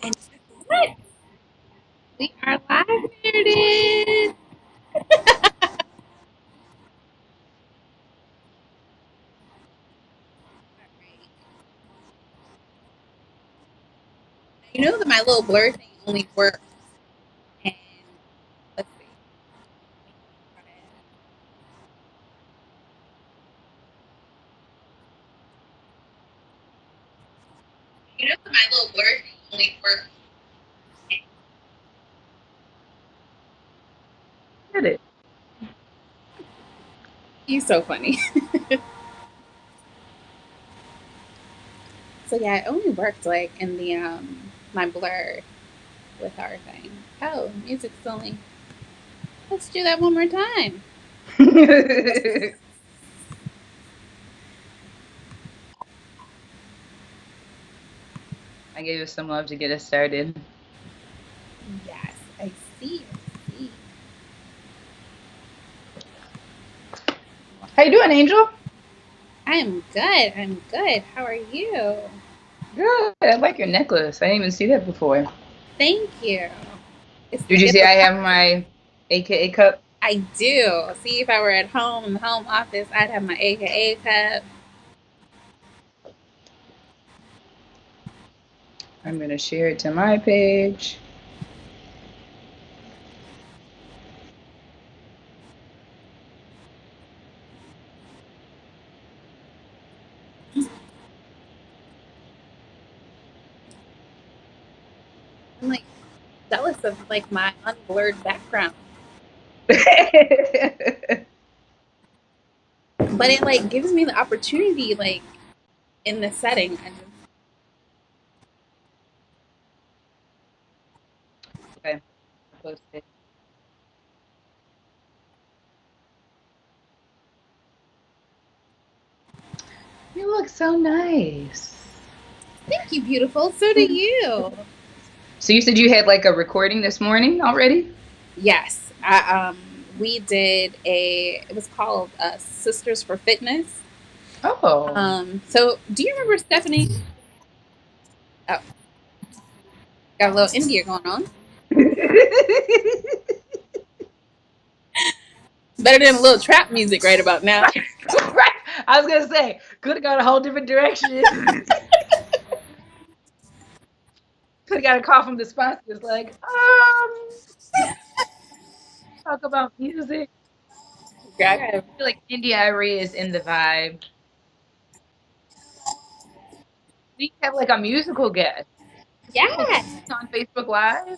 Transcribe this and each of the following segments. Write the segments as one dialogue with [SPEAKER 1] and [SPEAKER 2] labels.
[SPEAKER 1] And what? We are live, Meredith. You know that my little blur thing only works. And let's see. You know that my little blur thing only works.
[SPEAKER 2] Did it?
[SPEAKER 1] You're so funny. So yeah, it only worked like in the my blur with our thing. Oh, music's only. Let's do that one more time.
[SPEAKER 2] I gave us some love to get us started.
[SPEAKER 1] Yes, I see. I see.
[SPEAKER 2] How you doing, Angel?
[SPEAKER 1] I am good. I'm good. How are you?
[SPEAKER 2] Good. I like your necklace. I didn't even see that before.
[SPEAKER 1] Thank you. It's
[SPEAKER 2] Did you
[SPEAKER 1] it's
[SPEAKER 2] see
[SPEAKER 1] a
[SPEAKER 2] I have my AKA cup?
[SPEAKER 1] I do. See, if I were at home in the home office, I'd have my AKA cup.
[SPEAKER 2] I'm gonna share it to my page.
[SPEAKER 1] I'm like jealous of like my unblurred background, but it like gives me the opportunity, like in the setting. I just
[SPEAKER 2] Okay, post it. You look so nice.
[SPEAKER 1] thank you, beautiful. So do you.
[SPEAKER 2] So you said you had like a recording this morning already?
[SPEAKER 1] Yes, we did a. It was called Sisters for Fitness.
[SPEAKER 2] Oh.
[SPEAKER 1] So do you remember Stephanie? Oh, got a little India going on. Better than a little trap music right about now.
[SPEAKER 2] Right. I was gonna say, could have gone a whole different direction. Could have got a call from the sponsors like, talk about music.
[SPEAKER 1] Yeah,
[SPEAKER 2] I feel like India Irie is in the vibe. We have like a musical guest. We'll put
[SPEAKER 1] yes.
[SPEAKER 2] this on Facebook Live.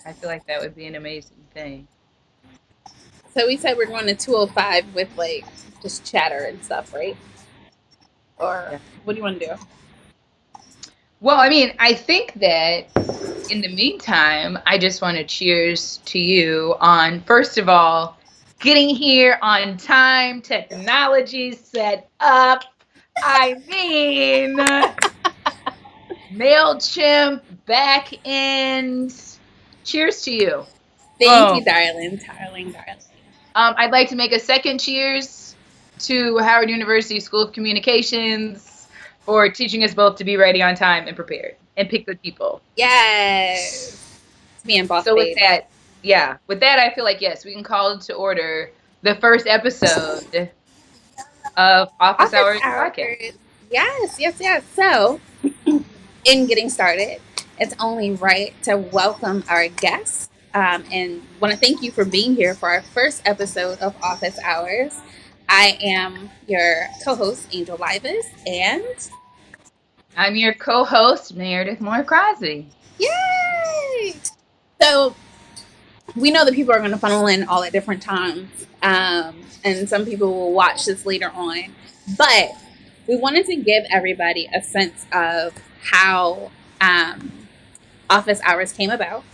[SPEAKER 2] I feel like that would be an amazing thing.
[SPEAKER 1] So we said we're going to 205 with like just chatter and stuff, right? Or
[SPEAKER 2] Yeah.
[SPEAKER 1] what do you want to do?
[SPEAKER 2] Well, I mean, I think that in the meantime, I just want to cheers to you on, first of all, getting here on time, technology set up. I mean, MailChimp, back end. Cheers to you.
[SPEAKER 1] Thank you,
[SPEAKER 2] Boom.
[SPEAKER 1] darling, darling, darling.
[SPEAKER 2] I'd like to make a second cheers to Howard University School of Communications for teaching us both to be ready on time and prepared and pick good people.
[SPEAKER 1] Yes. It's me and Boss
[SPEAKER 2] So with
[SPEAKER 1] Babe.
[SPEAKER 2] that, yeah, with that, I feel like, yes, we can call to order the first episode of Office
[SPEAKER 1] Office
[SPEAKER 2] Hours
[SPEAKER 1] hours.
[SPEAKER 2] podcast.
[SPEAKER 1] Yes, yes, yes. So, in getting started, it's only right to welcome our guests and want to thank you for being here for our first episode of Office Hours. I am your co host, Angel Livas, and
[SPEAKER 2] I'm your co-host, Meredith Crosby.
[SPEAKER 1] yay! So, we know that people are going to funnel in all at different times, and some people will watch this later on. But we wanted to give everybody a sense of how office hours came about.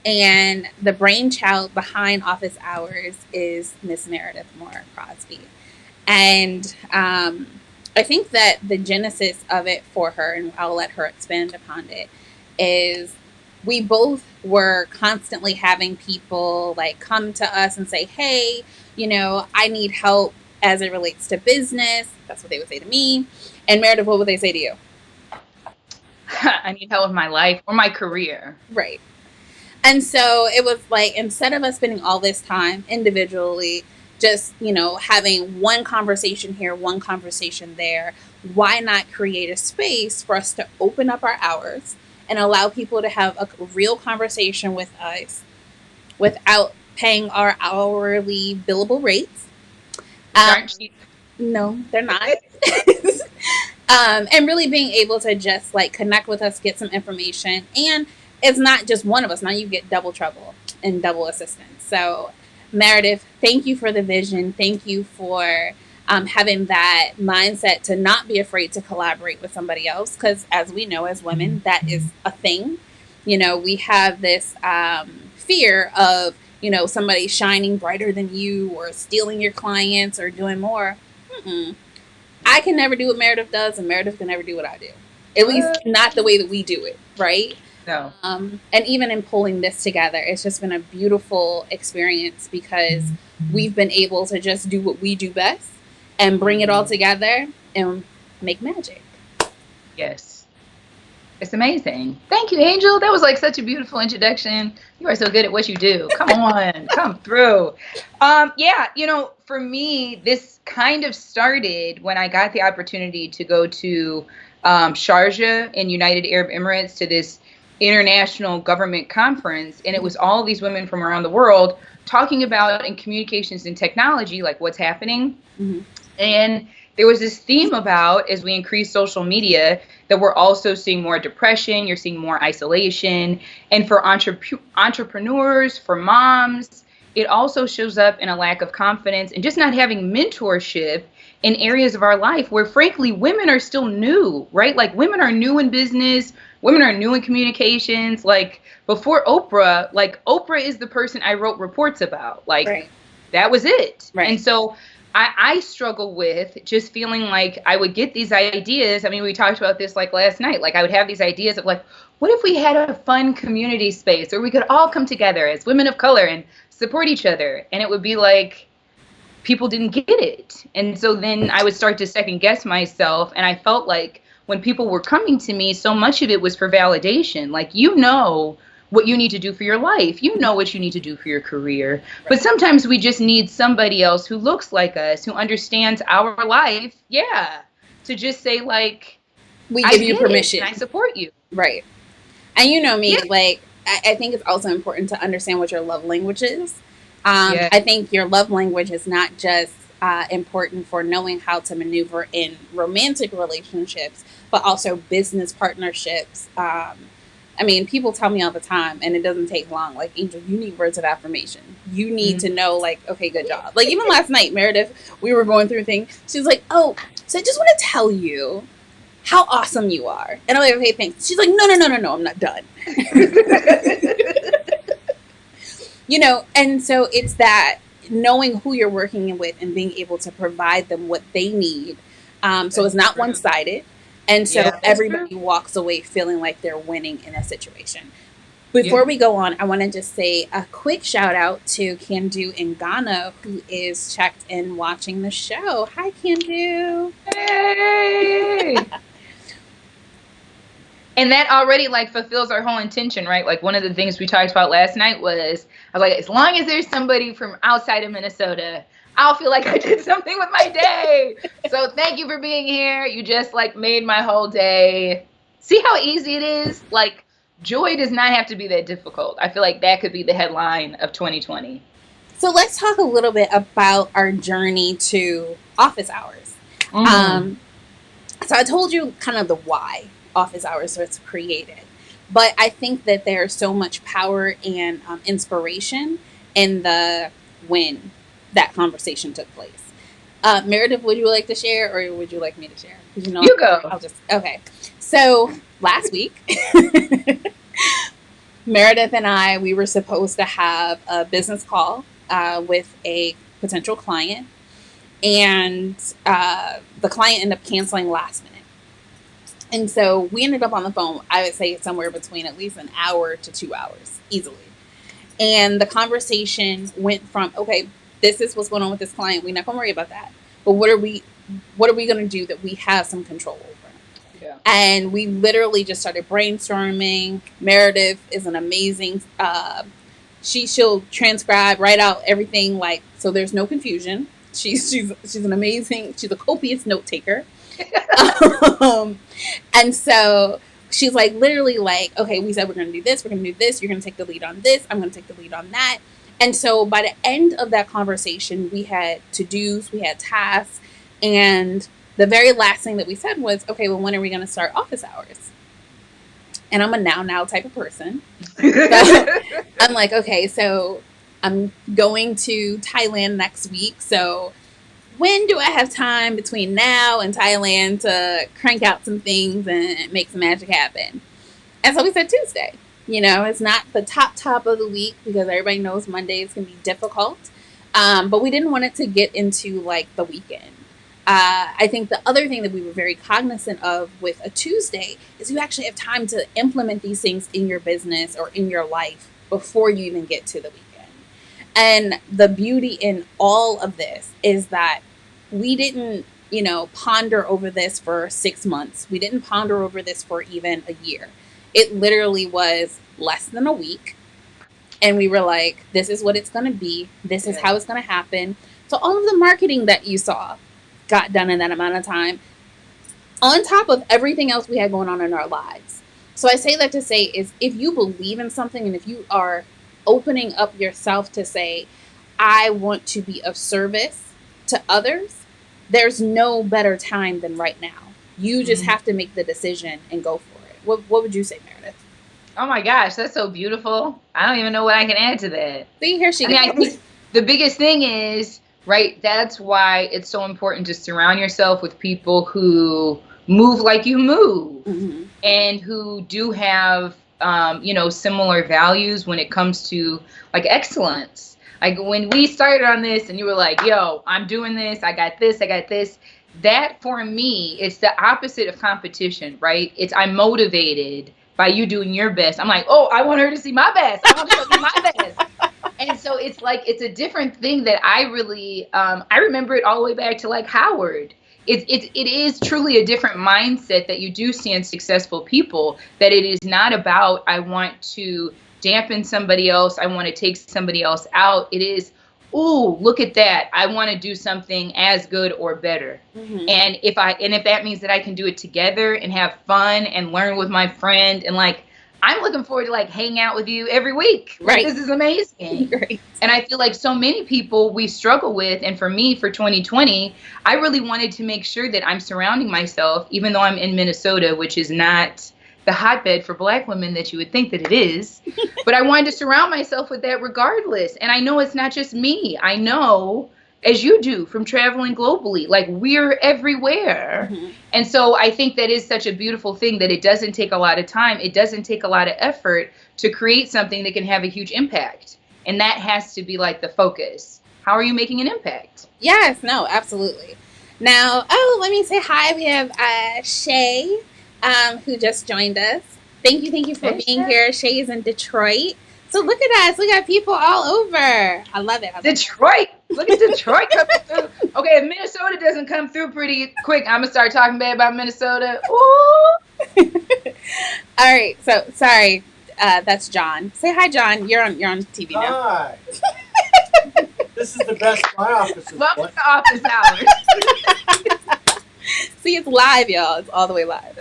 [SPEAKER 1] And the brainchild behind Office Hours is Miss Meredith Moore Crosby. And I think that the genesis of it for her, and I'll let her expand upon it, is we both were constantly having people like come to us and say, hey, I need help as it relates to business. That's what they would say to me. And Meredith, what would they say to you?
[SPEAKER 2] I need help with my life or my career.
[SPEAKER 1] Right. And so it was like, instead of us spending all this time individually, just, having one conversation here, one conversation there, why not create a space for us to open up our hours and allow people to have a real conversation with us without paying our hourly billable rates?
[SPEAKER 2] Aren't cheap.
[SPEAKER 1] No, they're not. And really being able to just like connect with us, get some information, and it's not just one of us. Now you get double trouble and double assistance. So, Meredith, thank you for the vision. Thank you for having that mindset to not be afraid to collaborate with somebody else. Because as we know, as women, that is a thing. We have this fear of, somebody shining brighter than you or stealing your clients or doing more. Mm-mm. I can never do what Meredith does, and Meredith can never do what I do. At least not the way that we do it, right?
[SPEAKER 2] No.
[SPEAKER 1] And even in pulling this together, it's just been a beautiful experience because we've been able to just do what we do best and bring it all together and make magic.
[SPEAKER 2] Yes. It's amazing. Thank you, Angel. That was like such a beautiful introduction. You are so good at what you do. Come on, come through. Yeah, for me, this kind of started when I got the opportunity to go to Sharjah in United Arab Emirates to this international government conference. And it was all these women from around the world talking about in communications and technology, like what's happening. Mm-hmm. And there was this theme about, as we increase social media, that we're also seeing more depression, you're seeing more isolation. And for entrepreneurs, for moms, it also shows up in a lack of confidence and just not having mentorship in areas of our life where, frankly, women are still new, right? Like, women are new in business, women are new in communications. Like, before Oprah, Oprah is the person I wrote reports about. Right. That was it. Right. And so I struggle with just feeling like I would get these ideas. I mean, we talked about this last night. I would have these ideas of what if we had a fun community space where we could all come together as women of color and support each other? And it would be like people didn't get it. And so then I would start to second guess myself. And I felt like when people were coming to me, so much of it was for validation. What you need to do for your life. You know what you need to do for your career. Right. But sometimes we just need somebody else who looks like us, who understands our life. Yeah. To just say, we give you permission. I support you.
[SPEAKER 1] Right. And you know me, yeah. I think it's also important to understand what your love language is. Yeah. I think your love language is not just important for knowing how to maneuver in romantic relationships, but also business partnerships. I mean, people tell me all the time, and it doesn't take long. Angel, you need words of affirmation. You need to know, okay, good job. Even last night, Meredith, we were going through things. She was like, oh, so I just want to tell you how awesome you are. And I'm like, okay, thanks. She's like, no, I'm not done. And so it's that knowing who you're working with and being able to provide them what they need. So it's not one-sided. And so everybody walks away feeling like they're winning in a situation. Before we go on, I want to just say a quick shout out to Kandu in Ghana, who is checked in watching the show. Hi, Kandu.
[SPEAKER 2] Hey. And that already fulfills our whole intention, right? One of the things we talked about last night was, I was like, as long as there's somebody from outside of Minnesota, I'll feel like I did something with my day. So thank you for being here. You just made my whole day. See how easy it is? Joy does not have to be that difficult. I feel like that could be the headline of 2020.
[SPEAKER 1] So let's talk a little bit about our journey to office hours. Mm-hmm. So I told you kind of the why office hours was created. But I think that there's so much power and inspiration in the when that conversation took place. Meredith, would you like to share, or would you like me to share?
[SPEAKER 2] You go.
[SPEAKER 1] Okay. So last week, Meredith and we were supposed to have a business call with a potential client, and the client ended up canceling last minute. And so we ended up on the phone, I would say somewhere between at least an hour to 2 hours, easily. And the conversation went from, okay, this is what's going on with this client. We're not going to worry about that. but what are we going to do that we have some control over?
[SPEAKER 2] Yeah.
[SPEAKER 1] And we literally just started brainstorming. Meredith is an amazing she'll transcribe, write out everything, like, so there's no confusion. She's an amazing, she's a copious note taker. um, and so she's like literally like, okay, we said we're going to do this, we're going to do this, you're going to take the lead on this, I'm going to take the lead on that. And so by the end of that conversation, we had to-dos, we had tasks, and the very last thing that we said was, okay, well, when are we going to start office hours? And I'm a now type of person. So I'm like, okay, so I'm going to Thailand next week. So when do I have time between now and Thailand to crank out some things and make some magic happen? And so we said Tuesday. You know, it's not the top of the week because everybody knows Mondays can be difficult. But we didn't want it to get into like the weekend. I think the other thing that we were very cognizant of with a Tuesday is you actually have time to implement these things in your business or in your life before you even get to the weekend. And the beauty in all of this is that we didn't, you know, ponder over this for 6 months. We didn't ponder over this for even a year. It literally was less than a week. And we were like, this is what it's going to be. This is how it's going to happen. So all of the marketing that you saw got done in that amount of time, on top of everything else we had going on in our lives. So I say that to say is, if you believe in something and if you are opening up yourself to say, I want to be of service to others, there's no better time than right now. You just have to make the decision and go for it. What would you say, Meredith?
[SPEAKER 2] Oh my gosh, that's so beautiful. I don't even know what I can add to that.
[SPEAKER 1] See, here she
[SPEAKER 2] I mean,
[SPEAKER 1] goes.
[SPEAKER 2] I think the biggest thing is, right, that's why it's so important to surround yourself with people who move like you move, and who do have, you know, similar values when it comes to like excellence. Like when we started on this and you were like, yo, I'm doing this, I got this, that for me, it's the opposite of competition, right? It's, I'm motivated by you doing your best. I'm like, oh, I want her to see my best. I want to show you my best. And so it's like, it's a different thing that I really, I remember it all the way back to like Howard. It is truly a different mindset that you do see in successful people, that it is not about, I want to dampen somebody else, I want to take somebody else out. It is, ooh, look at that, I want to do something as good or better. And if that means that I can do it together and have fun and learn with my friend, and like, I'm looking forward to like hang out with you every week. Like, this is amazing.
[SPEAKER 1] Right.
[SPEAKER 2] And I feel like so many people we struggle with, and for me, for 2020, I really wanted to make sure that I'm surrounding myself, even though I'm in Minnesota, which is not the hotbed for Black women that you would think that it is. But I wanted to surround myself with that regardless. And I know it's not just me. I know, as you do from traveling globally, like we're everywhere. And so I think that is such a beautiful thing, that it doesn't take a lot of time. It doesn't take a lot of effort to create something that can have a huge impact. And that has to be like the focus. How are you making an impact?
[SPEAKER 1] Yes, no, absolutely. Now, let me say hi. We have Shay, who just joined us. Thank you for being here. Shay is in Detroit. So look at us. We got people all over. I love it.
[SPEAKER 2] Detroit. Look at Detroit coming through. Okay, if Minnesota doesn't come through pretty quick, I'm going to start talking bad about Minnesota. Ooh.
[SPEAKER 1] All right. So, sorry. That's John. Say hi, John. You're on TV now.
[SPEAKER 3] Hi. This is the best my office is.
[SPEAKER 2] Welcome to office hours.
[SPEAKER 1] See, it's live, y'all. It's all the way live.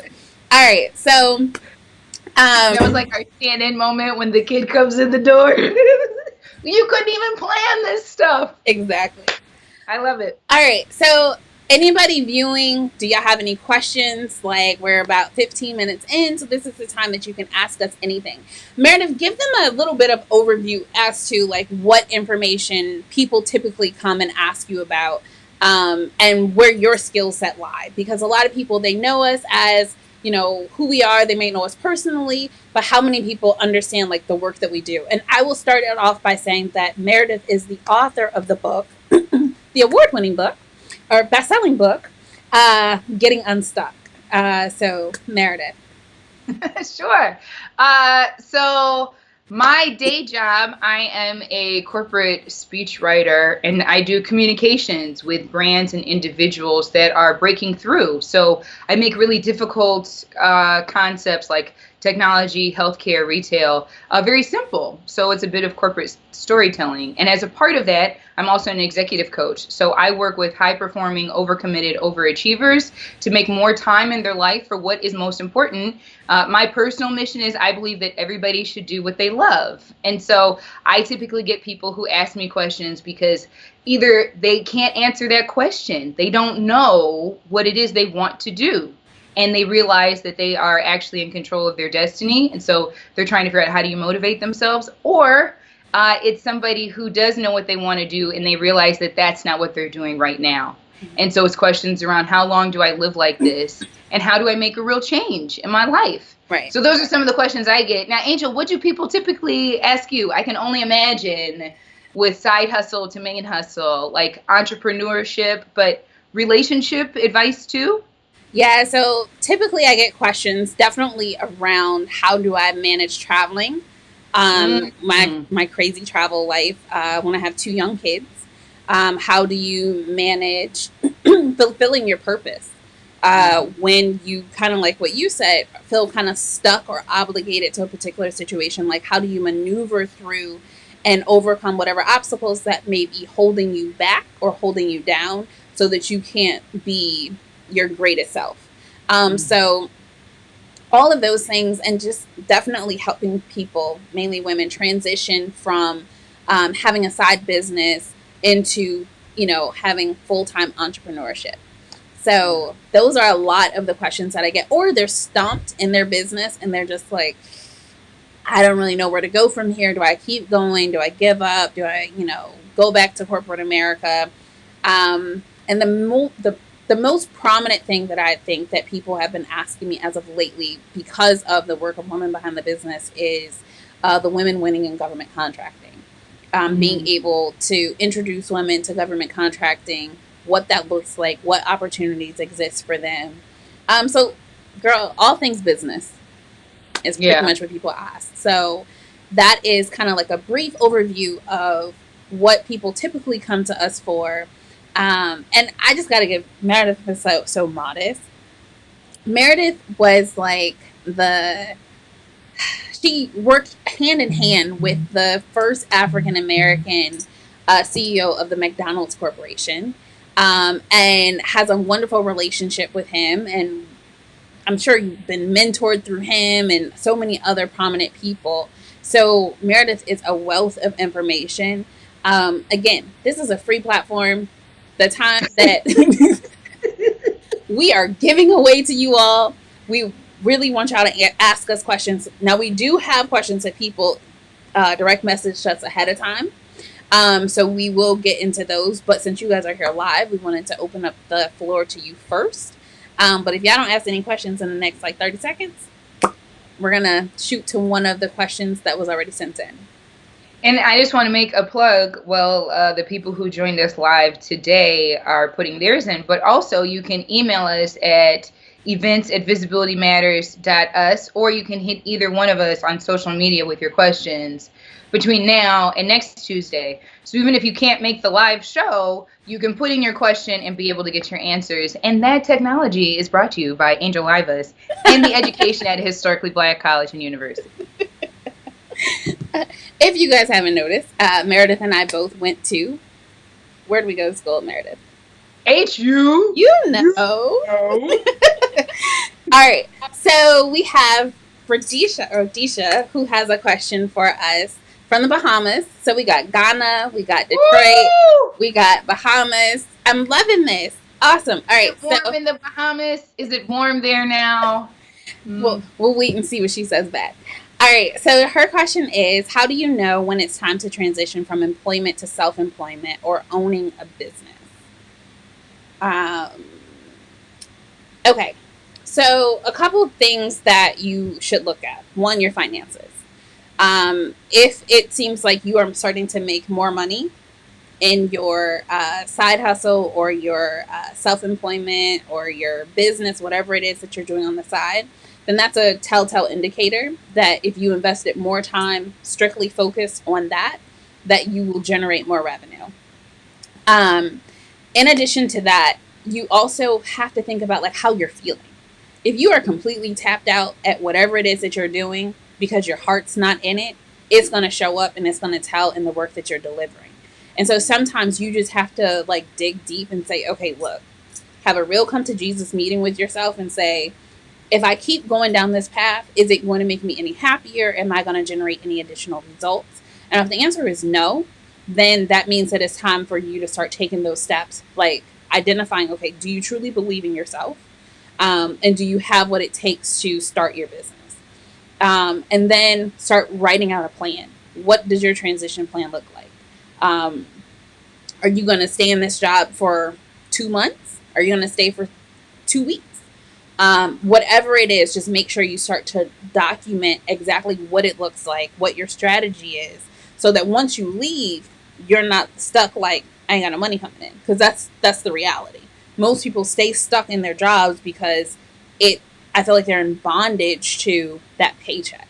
[SPEAKER 1] All right. So,
[SPEAKER 2] that was like our stand-in moment when the kid comes in the door. You couldn't even plan this stuff.
[SPEAKER 1] Exactly.
[SPEAKER 2] I love it.
[SPEAKER 1] All right. So anybody viewing, do y'all have any questions? Like, we're about 15 minutes in, so this is the time that you can ask us anything. Meredith, give them a little bit of overview as to like what information people typically come and ask you about, and where your skill set lie. Because a lot of people, they know us as, you know, who we are. They may know us personally, but how many people understand like the work that we do? And I will start it off by saying that Meredith is the author of the book, the award-winning book, or best-selling book, Getting Unstuck. So Meredith.
[SPEAKER 2] Sure. So My day job, I am a corporate speech writer, and I do communications with brands and individuals that are breaking through. So I make really difficult concepts like technology, healthcare, retail, very simple. So it's a bit of corporate storytelling. And as a part of that, I'm also an executive coach. So I work with high performing, overcommitted overachievers to make more time in their life for what is most important. My personal mission is I believe that everybody should do what they love. And so I typically get people who ask me questions because either they can't answer that question, they don't know what it is they want to do, and they realize that they are actually in control of their destiny. And so they're trying to figure out how do you motivate themselves, or it's somebody who does know what they want to do and they realize that that's not what they're doing right now. And so it's questions around how long do I live like this? And how do I make a real change in my life?
[SPEAKER 1] Right.
[SPEAKER 2] So those are some of the questions I get. Now, Angel, what do people typically ask you? I can only imagine with side hustle to main hustle, like entrepreneurship, but relationship advice too?
[SPEAKER 1] Yeah, so typically I get questions definitely around how do I manage traveling, my crazy travel life when I have two young kids. How do you manage fulfilling your purpose when you kind of like what you said feel kind of stuck or obligated to a particular situation? Like how do you maneuver through and overcome whatever obstacles that may be holding you back or holding you down so that you can't be your greatest self. So all of those things, and just definitely helping people, mainly women, transition from having a side business into, having full-time entrepreneurship. So those are a lot of the questions that I get, or they're stumped in their business and they're just like, I don't really know where to go from here. Do I keep going? Do I give up? Do I, go back to corporate America? And the most prominent thing that I think that people have been asking me as of lately, because of the work of Women Behind the Business, is the women winning in government contracting. Being able to introduce women to government contracting, what that looks like, what opportunities exist for them. So, girl, all things business is pretty much what people ask. So that is kind of like a brief overview of what people typically come to us for. And I just got to give Meredith was so modest. Meredith was like she worked hand in hand with the first African American CEO of the McDonald's Corporation, and has a wonderful relationship with him. And I'm sure you've been mentored through him and so many other prominent people. So Meredith is a wealth of information. Again, this is a free platform. The time that we are giving away to you all, we really want y'all to ask us questions. Now, we do have questions that people direct message us ahead of time. So we will get into those. But since you guys are here live, we wanted to open up the floor to you first. But if y'all don't ask any questions in the next 30 seconds, we're going to shoot to one of the questions that was already sent in.
[SPEAKER 2] And I just want to make a plug. Well, the people who joined us live today are putting theirs in, but also you can email us at events@visibilitymatters.us, or you can hit either one of us on social media with your questions between now and next Tuesday. So even if you can't make the live show, you can put in your question and be able to get your answers. And that technology is brought to you by Angel Livas and the education at a historically Black college and university.
[SPEAKER 1] If you guys haven't noticed, Meredith and I both went to, where did we go to school, Meredith?
[SPEAKER 2] HU.
[SPEAKER 1] You know. All right. So we have Radisha, who has a question for us from the Bahamas. So we got Ghana, we got Detroit, woo! We got Bahamas. I'm loving this. Awesome. All right.
[SPEAKER 2] Is it warm in the Bahamas? Is it warm there now?
[SPEAKER 1] We'll wait and see what she says back. All right. So her question is, how do you know when it's time to transition from employment to self-employment or owning a business? Okay. So a couple of things that you should look at. One, your finances. If it seems like you are starting to make more money in your side hustle or your self-employment or your business, whatever it is that you're doing on the side, then that's a telltale indicator that if you invested more time strictly focused on that, that you will generate more revenue. In addition to that, you also have to think about like how you're feeling. If you are completely tapped out at whatever it is that you're doing because your heart's not in it, it's going to show up and it's going to tell in the work that you're delivering. And so sometimes you just have to like dig deep and say, okay, look, have a real come to Jesus meeting with yourself and say, if I keep going down this path, is it going to make me any happier? Am I going to generate any additional results? And if the answer is no, then that means that it's time for you to start taking those steps, like identifying, okay, do you truly believe in yourself? And do you have what it takes to start your business? And then start writing out a plan. What does your transition plan look like? Are you going to stay in this job for 2 months? Are you going to stay for 2 weeks? Whatever it is, just make sure you start to document exactly what it looks like, what your strategy is, so that once you leave, you're not stuck like, I ain't got no money coming in. Because that's the reality. Most people stay stuck in their jobs because I feel like they're in bondage to that paycheck.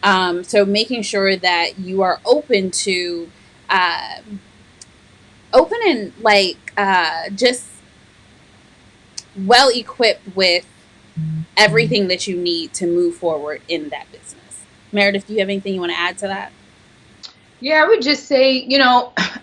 [SPEAKER 1] So making sure that you are open to, open and like, just well equipped with everything that you need to move forward in that business. Meredith, do you have anything you want to add to that?
[SPEAKER 2] Yeah, I would just say,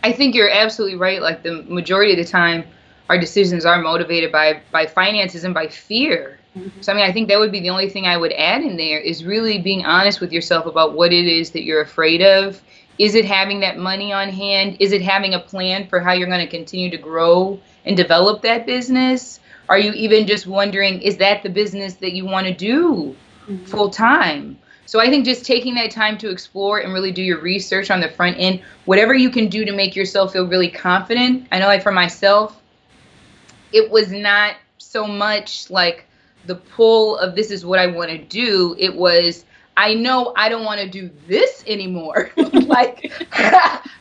[SPEAKER 2] I think you're absolutely right. Like the majority of the time, our decisions are motivated by finances and by fear. Mm-hmm. So, I mean, I think that would be the only thing I would add in there is really being honest with yourself about what it is that you're afraid of. Is it having that money on hand? Is it having a plan for how you're going to continue to grow and develop that business? Are you even just wondering, is that the business that you want to do full time? So I think just taking that time to explore and really do your research on the front end, whatever you can do to make yourself feel really confident. I know like for myself, it was not so much like the pull of this is what I want to do. It was, I know I don't want to do this anymore. Like,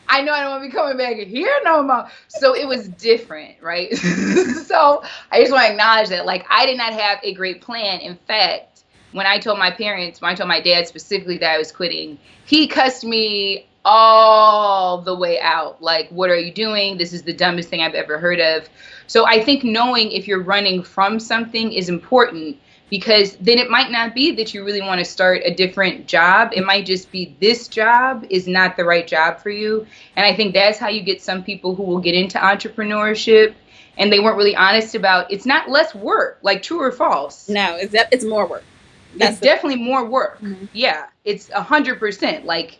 [SPEAKER 2] I know I don't want to be coming back here no more. So it was different, right? So I just want to acknowledge that, like, I did not have a great plan. In fact, when I told my parents, when I told my dad specifically that I was quitting, he cussed me all the way out. Like, what are you doing? This is the dumbest thing I've ever heard of. So I think knowing if you're running from something is important, because then it might not be that you really want to start a different job. It might just be this job is not the right job for you. And I think that's how you get some people who will get into entrepreneurship and they weren't really honest about, it's not less work, like true or false.
[SPEAKER 1] No, it's more work.
[SPEAKER 2] It's definitely more work. Mm-hmm. Yeah, it's 100%. Like,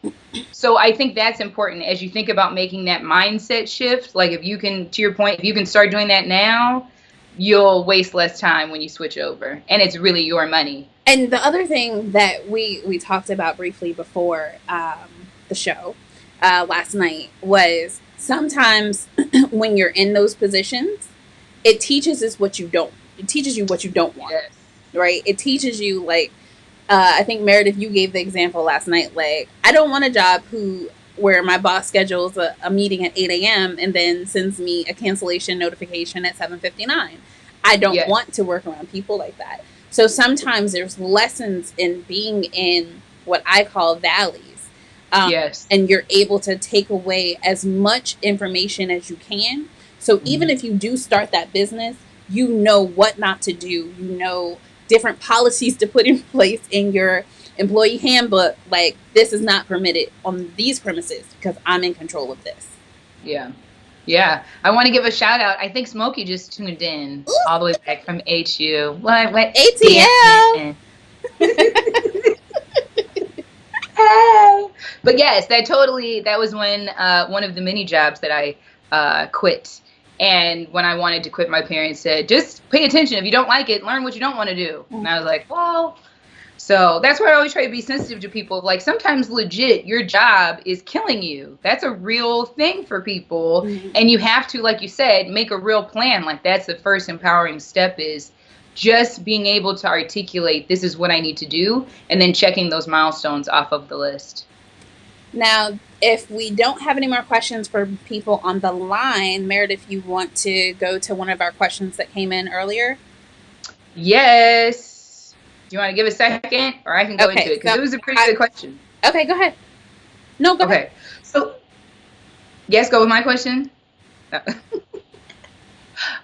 [SPEAKER 2] so I think that's important as you think about making that mindset shift. Like if you can, to your point, if you can start doing that now, you'll waste less time when you switch over, and it's really your money.
[SPEAKER 1] And the other thing that we talked about briefly before the show last night was sometimes when you're in those positions, it teaches you what you don't want.
[SPEAKER 2] Yes.
[SPEAKER 1] Right? It teaches you, like, I think, Meredith, you gave the example last night, like, I don't want a job where my boss schedules a meeting at 8 a.m. and then sends me a cancellation notification at 7:59. I don't want to work around people like that. So sometimes there's lessons in being in what I call valleys. And you're able to take away as much information as you can. So even if you do start that business, you know what not to do. You know different policies to put in place in your employee handbook. Like, this is not permitted on these premises because I'm in control of this.
[SPEAKER 2] Yeah. Yeah. I want to give a shout out. I think Smokey just tuned in all the way back from HU. What?
[SPEAKER 1] ATL.
[SPEAKER 2] Hey. But yes, that was when one of the mini jobs that I quit. And when I wanted to quit, my parents said, just pay attention. If you don't like it, learn what you don't want to do. And I was like, well, so that's why I always try to be sensitive to people. Like, sometimes legit, your job is killing you. That's a real thing for people. Mm-hmm. And you have to, like you said, make a real plan. Like, that's the first empowering step, is just being able to articulate, this is what I need to do, and then checking those milestones off of the list.
[SPEAKER 1] Now, if we don't have any more questions for people on the line, Meredith, you want to go to one of our questions that came in earlier?
[SPEAKER 2] Yes. Do you want to give a second, or I can go into it? Because it was a pretty good question.
[SPEAKER 1] Okay, go ahead. No, go ahead.
[SPEAKER 2] Okay. So, yes, go with my question.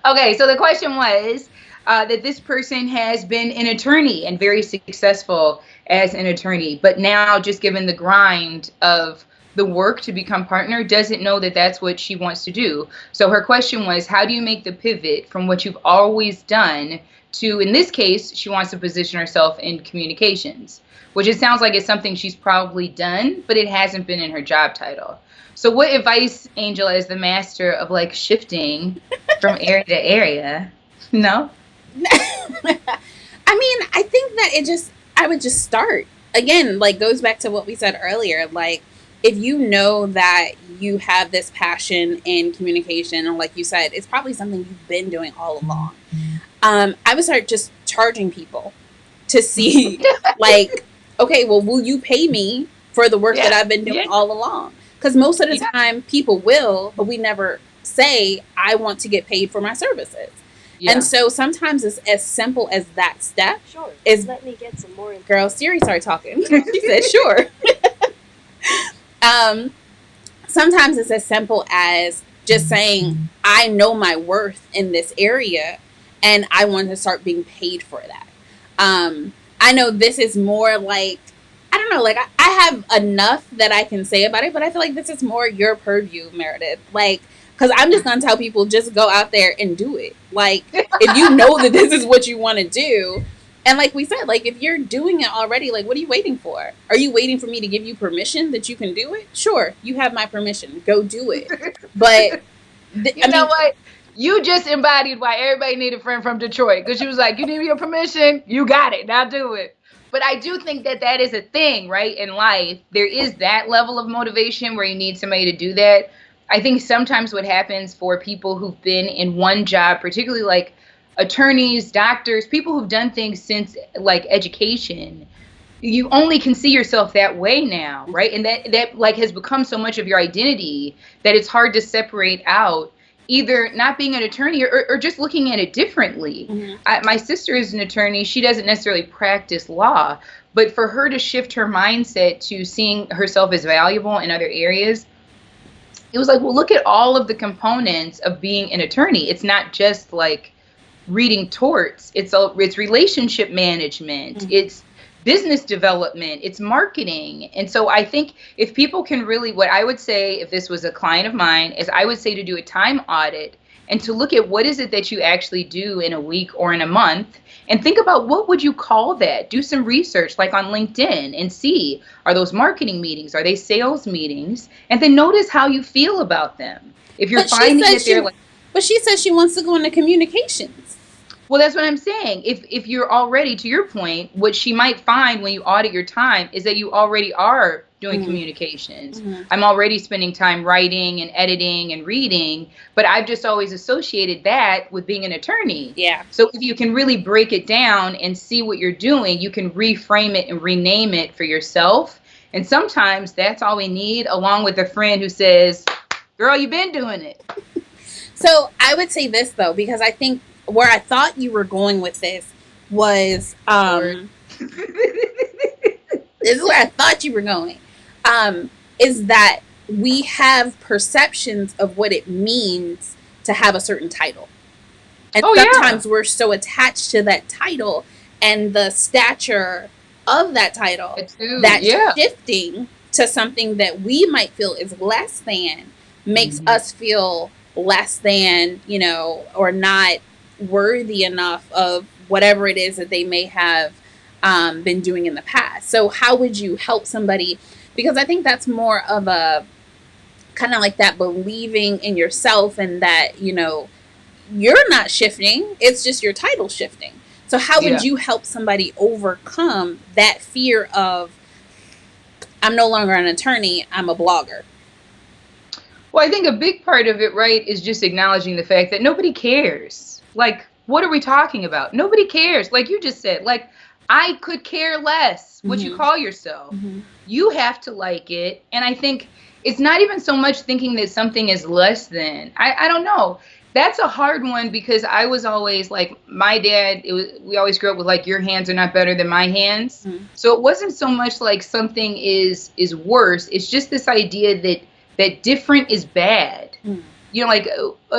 [SPEAKER 2] Okay, so the question was that this person has been an attorney and very successful as an attorney, but now just given the grind of the work to become partner, doesn't know that that's what she wants to do. So her question was, how do you make the pivot from what you've always done to, in this case, she wants to position herself in communications, which it sounds like it's something she's probably done, but it hasn't been in her job title. So what advice, Angel, as the master of like shifting from area to area? No?
[SPEAKER 1] I mean, I think that I would just start. Again, like goes back to what we said earlier. Like, if you know that you have this passion in communication, and like you said, it's probably something you've been doing all along. I would start just charging people to see, like, okay, well, will you pay me for the work that I've been doing all along? Because most of the time people will, but we never say, I want to get paid for my services. Yeah. And so sometimes it's as simple as that step.
[SPEAKER 4] Sure. Let me get some more.
[SPEAKER 1] Girl, Siri started talking. She said, sure. Sometimes it's as simple as just saying, I know my worth in this area and I want to start being paid for that. I know this is more like, I don't know, like I have enough that I can say about it, but I feel like this is more your purview, Meredith. Like, because I'm just going to tell people, just go out there and do it. Like, if you know that this is what you want to do, and like we said, like, if you're doing it already, like, what are you waiting for? Are you waiting for me to give you permission that you can do it? Sure, you have my permission. Go do it. But,
[SPEAKER 2] you know what? You just embodied why everybody needed a friend from Detroit. Because she was like, you need your permission? You got it. Now do it. But I do think that that is a thing, right, in life. There is that level of motivation where you need somebody to do that. I think sometimes what happens for people who've been in one job, particularly like attorneys, doctors, people who've done things since like education, you only can see yourself that way now, right? And that like has become so much of your identity that it's hard to separate out either not being an attorney or just looking at it differently. Mm-hmm. My sister is an attorney. She doesn't necessarily practice law, but for her to shift her mindset to seeing herself as valuable in other areas, it was like, well, look at all of the components of being an attorney. It's not just like reading torts. It's relationship management. Mm-hmm. It's business development. It's marketing. And so I think if people can really, what I would say if this was a client of mine is I would say to do a time audit and to look at what is it that you actually do in a week or in a month and think about what would you call that? Do some research like on LinkedIn and see, are those marketing meetings? Are they sales meetings? And then notice how you feel about them. If you're finding that they're like...
[SPEAKER 1] But she says she wants to go into communications.
[SPEAKER 2] Well, that's what I'm saying. If you're already, to your point, what she might find when you audit your time is that you already are doing communications. Mm-hmm. I'm already spending time writing and editing and reading, but I've just always associated that with being an attorney.
[SPEAKER 1] Yeah.
[SPEAKER 2] So if you can really break it down and see what you're doing, you can reframe it and rename it for yourself. And sometimes that's all we need, along with a friend who says, girl, you've been doing it.
[SPEAKER 1] So I would say this, though, because I think where I thought you were going with this was, this is where I thought you were going, is that we have perceptions of what it means to have a certain title. And sometimes we're so attached to that title and the stature of that title that shifting to something that we might feel is less than makes us feel less than, you know, or not worthy enough of whatever it is that they may have been doing in the past. So how would you help somebody? Because I think that's more of a kind of like that believing in yourself and that, you know, you're not shifting. It's just your title shifting. So how would you help somebody overcome that fear of, I'm no longer an attorney, I'm a blogger?
[SPEAKER 2] Well, I think a big part of it, right, is just acknowledging the fact that nobody cares. Like, what are we talking about? Nobody cares. Like you just said, like, I could care less what you call yourself. You have to like it. And I think it's not even so much thinking that something is less than. I don't know. That's a hard one because I was always like my dad. We always grew up with like your hands are not better than my hands.
[SPEAKER 1] Mm.
[SPEAKER 2] So it wasn't so much like something is worse. It's just this idea that different is bad.
[SPEAKER 1] Mm.
[SPEAKER 2] You know, like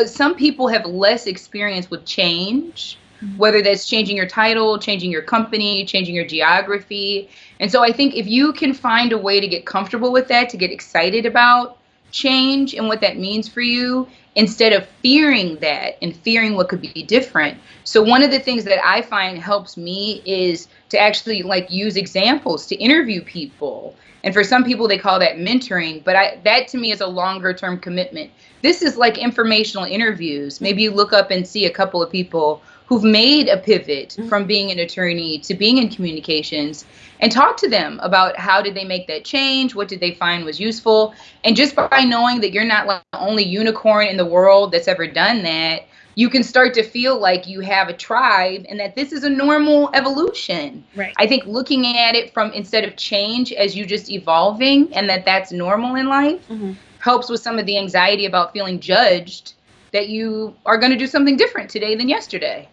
[SPEAKER 2] some people have less experience with change, whether that's changing your title, changing your company, changing your geography. And so I think if you can find a way to get comfortable with that, to get excited about change and what that means for you, instead of fearing that and fearing what could be different. So one of the things that I find helps me is to actually like use examples to interview people. And for some people, they call that mentoring. But that to me is a longer term commitment. This is like informational interviews. Maybe you look up and see a couple of people who've made a pivot from being an attorney to being in communications and talk to them about how did they make that change? What did they find was useful? And just by knowing that you're not like the only unicorn in the world that's ever done that, you can start to feel like you have a tribe and that this is a normal evolution.
[SPEAKER 1] Right.
[SPEAKER 2] I think looking at it from instead of change as you just evolving and that's normal in life helps with some of the anxiety about feeling judged that you are going to do something different today than yesterday.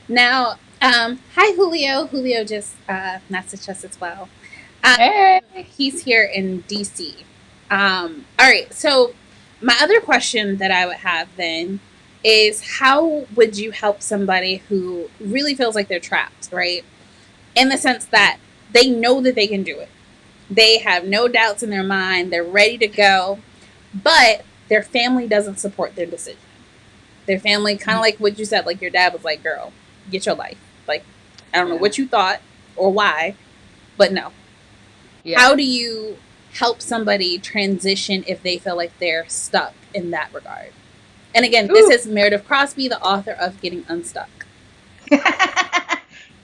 [SPEAKER 1] Now, hi Julio. Julio just messaged us as well.
[SPEAKER 2] Hey.
[SPEAKER 1] He's here in DC. All right. So my other question that I would have then is how would you help somebody who really feels like they're trapped, right? In the sense that they know that they can do it. They have no doubts in their mind. They're ready to go, but their family doesn't support their decision. Their family, kind of like what you said, like your dad was like, girl, get your life. Like, I don't know what you thought or why, but no. Yeah. How do you help somebody transition if they feel like they're stuck in that regard? And again, this is Meredith Crosby, the author of Getting Unstuck.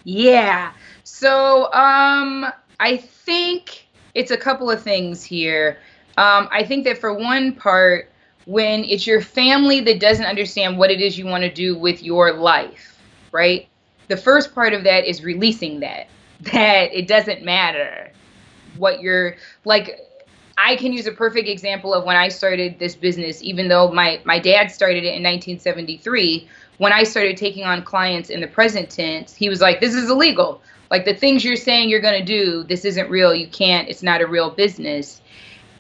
[SPEAKER 2] Yeah. So I think it's a couple of things here. I think that for one part, when it's your family that doesn't understand what it is you want to do with your life, right? The first part of that is releasing that it doesn't matter what you're like. I can use a perfect example of when I started this business, even though my dad started it in 1973. When I started taking on clients in the present tense, he was like, this is illegal. Like the things you're saying you're going to do, this isn't real. You can't. It's not a real business.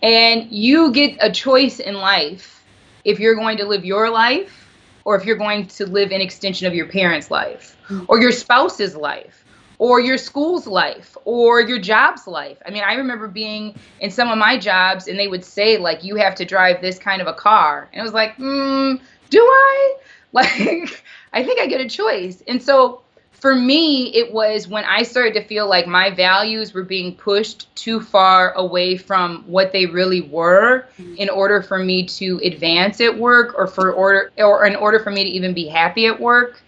[SPEAKER 2] And you get a choice in life if you're going to live your life or if you're going to live an extension of your parents' life or your spouse's life or your school's life or your job's life. I mean, I remember being in some of my jobs and they would say, like, you have to drive this kind of a car. And I was like, do I? Like, I think I get a choice. And so for me, it was when I started to feel like my values were being pushed too far away from what they really were in order for me to advance at work or in order for me to even be happy at work.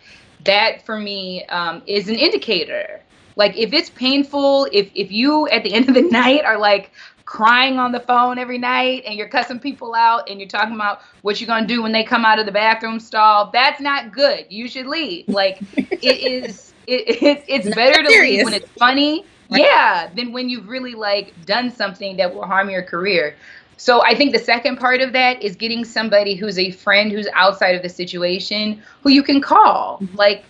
[SPEAKER 2] That for me is an indicator. Like if it's painful, if you at the end of the night are like crying on the phone every night and you're cussing people out and you're talking about what you're going to do when they come out of the bathroom stall, that's not good. You should leave. Like it's better to leave when it's funny. Right. Yeah. Than when you've really like done something that will harm your career. So I think the second part of that is getting somebody who's a friend who's outside of the situation who you can call. Like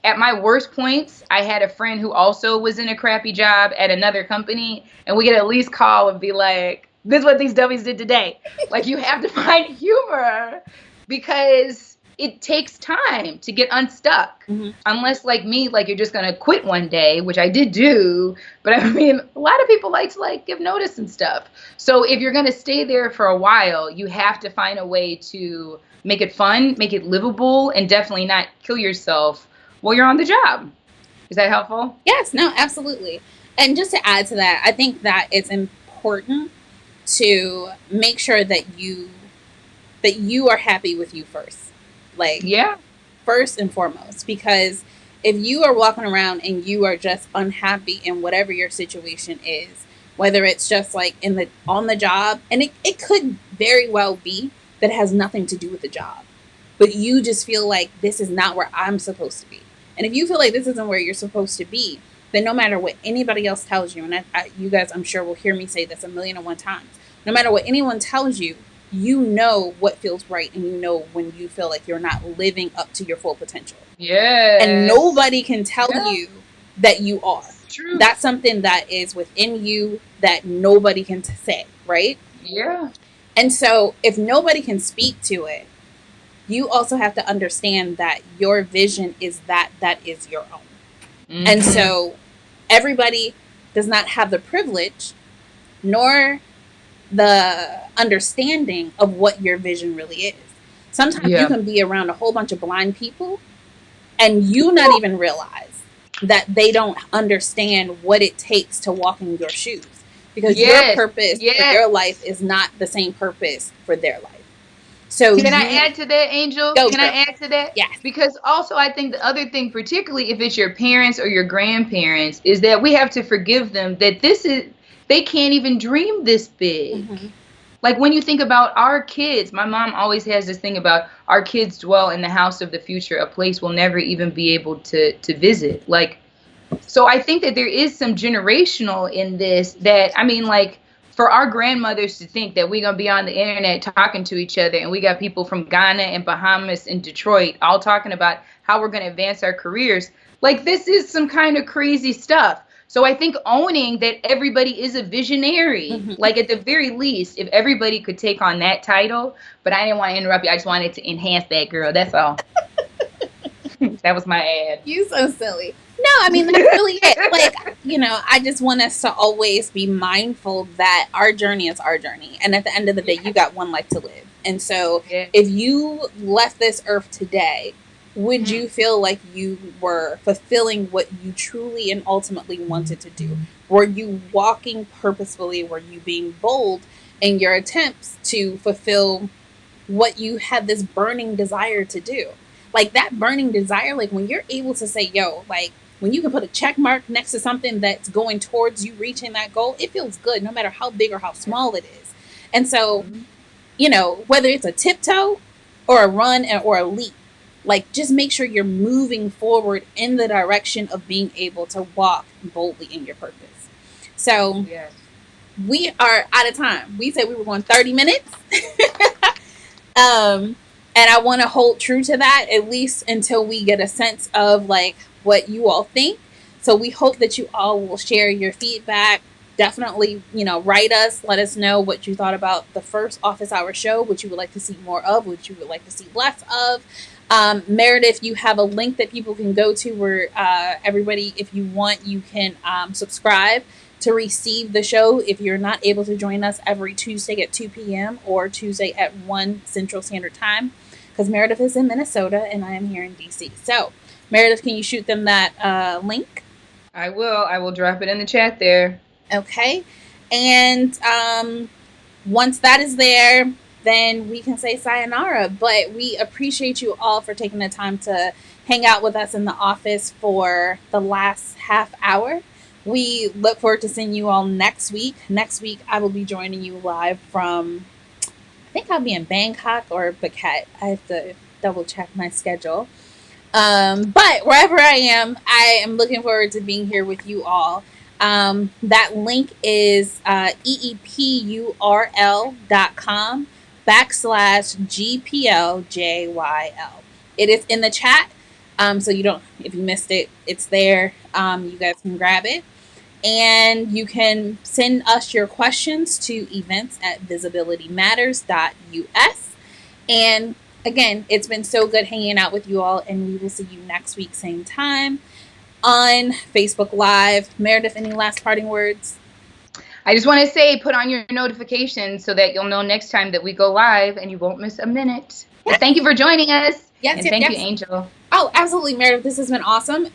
[SPEAKER 2] at my worst points, I had a friend who also was in a crappy job at another company, and we could at least call and be like, this is what these dummies did today. Like you have to find humor because it takes time to get unstuck. Unless like me, like you're just going to quit one day, which I did do. But I mean, a lot of people like to like give notice and stuff. So if you're going to stay there for a while, you have to find a way to make it fun, make it livable, and definitely not kill yourself while you're on the job. Is that helpful?
[SPEAKER 1] Yes, no, absolutely. And just to add to that, I think that it's important to make sure that you are happy with you first. Like, yeah, first and foremost, because if you are walking around and you are just unhappy in whatever your situation is, whether it's just like on the job, and it could very well be that it has nothing to do with the job, but you just feel like this is not where I'm supposed to be. And if you feel like this isn't where you're supposed to be, then no matter what anybody else tells you, and you guys, I'm sure will hear me say this 1,000,001 times, no matter what anyone tells you, you know what feels right, and you know when you feel like you're not living up to your full potential.
[SPEAKER 2] Yes.
[SPEAKER 1] And nobody can tell you that you are.
[SPEAKER 2] True.
[SPEAKER 1] That's something that is within you that nobody can say, right?
[SPEAKER 2] Yeah.
[SPEAKER 1] And so if nobody can speak to it, you also have to understand that your vision is that is your own.
[SPEAKER 2] Mm-hmm.
[SPEAKER 1] And so everybody does not have the privilege nor the understanding of what your vision really is. Sometimes you can be around a whole bunch of blind people and you not even realize that they don't understand what it takes to walk in your shoes, because your purpose for your life is not the same purpose for their life. So
[SPEAKER 2] can I add to that, Angel? Can I add to that?
[SPEAKER 1] Yes.
[SPEAKER 2] Because also I think the other thing, particularly if it's your parents or your grandparents, is that we have to forgive them that they can't even dream this big. Mm-hmm. Like when you think about our kids, my mom always has this thing about our kids dwell in the house of the future, a place we'll never even be able to visit. Like, so I think that there is some generational in this that, I mean, like, for our grandmothers to think that we're going to be on the internet talking to each other, and we got people from Ghana and Bahamas and Detroit all talking about how we're going to advance our careers. Like, this is some kind of crazy stuff. So I think owning that everybody is a visionary, mm-hmm. like at the very least, if everybody could take on that title, but I didn't want to interrupt you. I just wanted to enhance that, girl. That's all. That was my ad.
[SPEAKER 1] You so silly. No, I mean, that's really it. Like, you know, I just want us to always be mindful that our journey is our journey. And at the end of the day, you got one life to live. And so if you left this earth today, would you feel like you were fulfilling what you truly and ultimately wanted to do? Were you walking purposefully? Were you being bold in your attempts to fulfill what you had this burning desire to do? Like that burning desire, like when you're able to say, yo, like when you can put a check mark next to something that's going towards you reaching that goal, it feels good no matter how big or how small it is. And so, you know, whether it's a tiptoe or a run or a leap, like just make sure you're moving forward in the direction of being able to walk boldly in your purpose. So we are out of time. We said we were going 30 minutes. And I want to hold true to that, at least until we get a sense of like what you all think. So we hope that you all will share your feedback. Definitely, you know, write us, let us know what you thought about the first office hour show, what you would like to see more of, what you would like to see less of. Meredith, you have a link that people can go to where everybody, if you want, you can subscribe to receive the show if you're not able to join us every Tuesday at 2 p.m. or Tuesday at 1 Central Standard Time, because Meredith is in Minnesota and I am here in DC. So, Meredith, can you shoot them that link?
[SPEAKER 2] I will. I will drop it in the chat there.
[SPEAKER 1] Okay. And once that is there, then we can say sayonara. But we appreciate you all for taking the time to hang out with us in the office for the last half hour. We look forward to seeing you all next week. Next week, I will be joining you live from, I think I'll be in Bangkok or Phuket. I have to double check my schedule. But wherever I am looking forward to being here with you all. That link is eepurl.com/GPLJYL. It is in the chat. So you don't, if you missed it, it's there. You guys can grab it. And you can send us your questions to events@visibilitymatters.us. And again, it's been so good hanging out with you all, and we will see you next week, same time, on Facebook Live. Meredith, any last parting words?
[SPEAKER 2] I just want to say, put on your notifications so that you'll know next time that we go live and you won't miss a minute. Yes. But thank you for joining us.
[SPEAKER 1] Yes,
[SPEAKER 2] and thank you, Angel.
[SPEAKER 1] Oh, absolutely, Meredith. This has been awesome.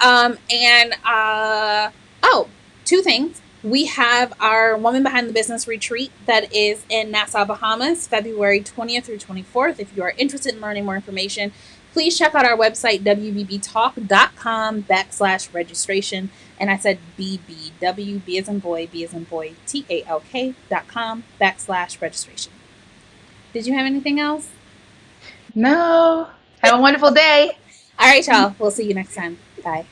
[SPEAKER 1] Two things. We have our Woman Behind the Business retreat that is in Nassau, Bahamas, February 20th through 24th. If you are interested in learning more information, please check out our website, wbbtalk.com/registration. And I said BBW, B as in boy, TALK.com/registration. Did you have anything else?
[SPEAKER 2] No. Have a wonderful day.
[SPEAKER 1] All right, y'all. We'll see you next time. Bye.